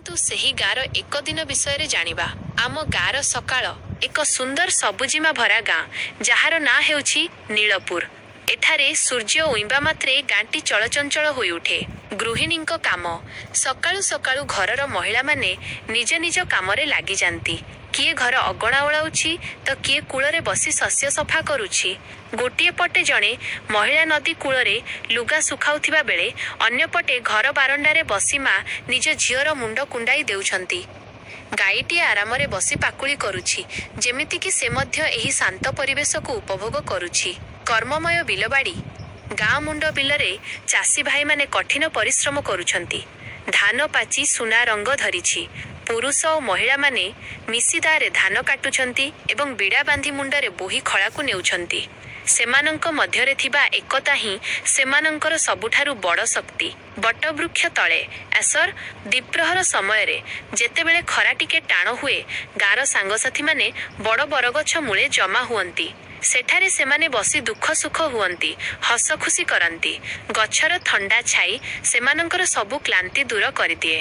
ଆସନ୍ତୁ ସେହି ଗାଁର ଏକ ଦିନ ବିଷୟରେ ଜାଣିବା। ଆମ ଗାଁର ସକାଳ ଏକ ସୁନ୍ଦର ସବୁଜିମା ଭରା ଗାଁ, ଯାହାର ନାଁ ହେଉଛି ନୀଳପୁର। ଏଠାରେ ସୂର୍ଯ୍ୟ ଉଇଁବା ମାତ୍ରେ ଗାଁଟି ଚଳଚଞ୍ଚଳ ହୋଇଉଠେ। ଗୃହିଣୀଙ୍କ କାମ। ସକାଳୁ ସକାଳୁ ଘରର ମହିଳାମାନେ ନିଜ ନିଜ କାମରେ ଲାଗିଯାନ୍ତି। କିଏ ଘର ଅଗଣା ଓଳାଉଛି ତ କିଏ କୂଳରେ ବସି ଶସ୍ୟ ସଫା କରୁଛି। ଗୋଟିଏ ପଟେ ଜଣେ ମହିଳା ନଦୀ କୂଳରେ ଲୁଗା ଶୁଖାଉଥିବା ବେଳେ ଅନ୍ୟପଟେ ଘର ବାରଣ୍ଡାରେ ବସି ମା ନିଜ ଝିଅର ମୁଣ୍ଡ କୁଣ୍ଡାଇ ଦେଉଛନ୍ତି। ଗାଈଟିଏ ଆରାମରେ ବସି ପାକୁଳି କରୁଛି, ଯେମିତିକି ସେ ମଧ୍ୟ ଏହି ଶାନ୍ତ ପରିବେଶକୁ ଉପଭୋଗ କରୁଛି। କର୍ମମୟ ବିଲବାଡ଼ି। ଗାଁ ମୁଣ୍ଡ ବିଲରେ ଚାଷୀ ଭାଇମାନେ କଠିନ ପରିଶ୍ରମ କରୁଛନ୍ତି। ଧାନ ପାଚି ସୁନା ରଙ୍ଗ ଧରିଛି। ପୁରୁଷ ଓ ମହିଳାମାନେ ମିଶିଦାରେ ଧାନ କାଟୁଛନ୍ତି ଏବଂ ବିଡ଼ା ବାନ୍ଧି ମୁଣ୍ଡରେ ବୋହି ଖଳାକୁ ନେଉଛନ୍ତି। ସେମାନଙ୍କ ମଧ୍ୟରେ ଥିବା ଏକତା ହିଁ ସେମାନଙ୍କର ସବୁଠାରୁ ବଡ଼ ଶକ୍ତି। ବଟବୃକ୍ଷ ତଳେ ଆସର ଦ୍ୱିପ୍ରହର ସମୟରେ ଯେତେବେଳେ ଖରା ଟିକେ ଟାଣ ହୁଏ, ଗାଁର ସାଙ୍ଗସାଥୀମାନେ ବଡ଼ ବରଗଛ ମୂଳେ ଜମା ହୁଅନ୍ତି। ସେଠାରେ ସେମାନେ ବସି ଦୁଃଖ ସୁଖ ହୁଅନ୍ତି, ହସ ଖୁସି କରନ୍ତି। ଗଛର ଥଣ୍ଡା ଛାଇ ସେମାନଙ୍କର ସବୁ କ୍ଳାନ୍ତି ଦୂର କରିଦିଏ।